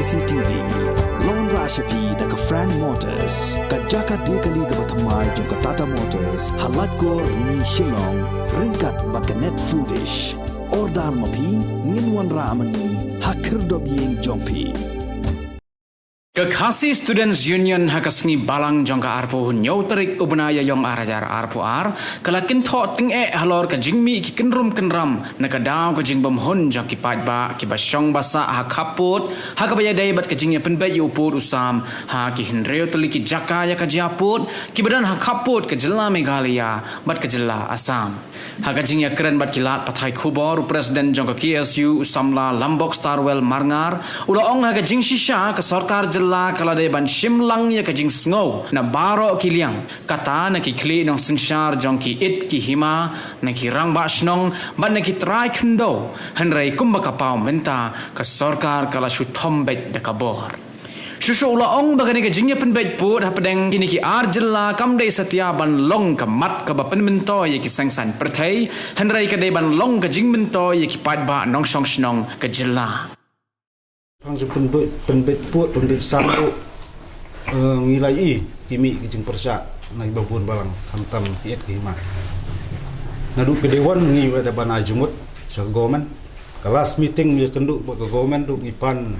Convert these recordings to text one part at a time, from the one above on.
KCTV Lon Rashapi daga Frank Motors kajaka dekali ga bathamai jong Tata Motors halat ko ni Shillong ringkat bakanet foodish ordal mapi nginwan ramani hakir dobyeng jongpi Kekhasi Students Union hakasni balang jongka arpo nyau terik ubnaya yong arajar arpo kalakin tho ting halor ka jingmi ki kenram nakadaw ka jingbom hon jong ki pajba ki basyong basa hakaput hakabaya dai bat ka jingya penbay upur usam ha ki hinreo teli ki jakaya ka japut ki badan hakaput ka jela Meghalaya bat ka jela Assam haka jingya keren bat ki lat pathai khubor president jong ka KSU usamla Lambok Starwell Marngar ula ong haka jing shisha ka sarkar la kalade ban shimlang ya kajing snow na baro kiliang kata na ki kli nong sinshar jong ki it ki hima na ki rang ba shnong ban na ki try khndo hanrai kumba kapau menta ka sarkar kala shu thombet de kabor shushu ula ong bagani ka jingya penbet put hapadeng kini ki arjilla kamdei satya ban long ka mat ka ba penmento ya ki sangsan perthai hanrai ka dei ban long ka jing mento ya ki patba nong shong shnong ka jilla Pangsu penbet puat penbet sampo ngilai kimi kijing persa na ibabun balang kantam tiet kihima nadu ke dewan ngi ada bana jumut sa government kelas meeting dia kenduk buat ke government du ngipan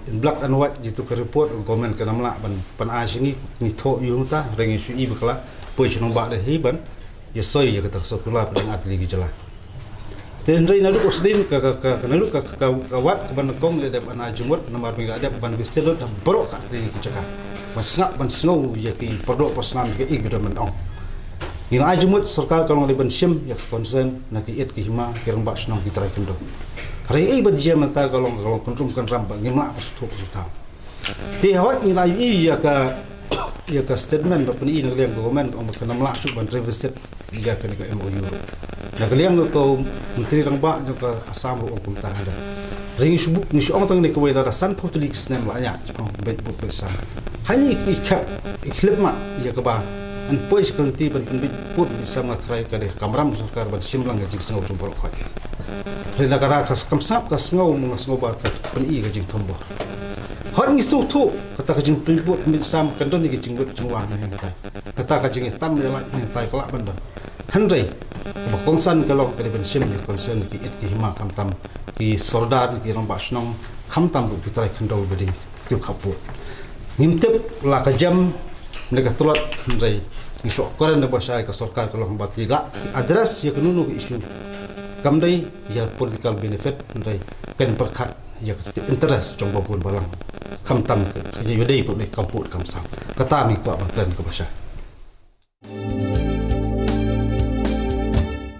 in black and white jitu ke report government ke namla pan asingi ni tho yunta rengi sui bekala poi chno ba de hiban ye soi ye kata sokula pedang atli gi jela Tendrai nalu osdin ka nalu ka wat ban kong le ban ajumut namar mi ada ban bistelot bro ka ri ki chaka ban snow ya ki perdo pasnam ke ig do man ong ni ajumut sarkar kalong le ban sim ya concern na ki et ki hima ki rang ba snow ki trai kendo re ei ban jia mata kalong kontrom kan ram ba ngimla stu ta ti hawat ni la ya ka statement ba pani na leng government om ka namla su ban revisit ya ka ni ka MOU na kaliang ko menteri rang ba jo ka Assam ro kum ta ada ring subuk ni ong tang ni ko wela san potli kisnem la ya bet bu pesa hani ikap iklip ma ya ka ba an pois kanti ban bit put sama trai ka de kamram sarkar ban simlang ga jiksang ro bor khoi re na kara kas kamsap kas ngau mu ngau ba ka pan i ga jing thombo hot ni su thu kata ka jing put mit sam kan don ni ga jing gut jingwa na ta kata ka jing tam le la ni tai kala ban don hanrei ba kongsan kalong ka ben sim ni concern ki it ki hima kam tam ki sordar ki rong ba snong kham tam bu pitrai khandol bedi tu khapu nimtep la ka jam ne ka tulat hanrei ni so koran ne ba sai ka sarkar kalong ba ki ga address ye kununu issue kamdai ya political benefit hanrei ken perkhat ya interest trong ba pun balang kham tam ye dei bu ne kamput kam sam kata mi kwa ba klan ko ba sai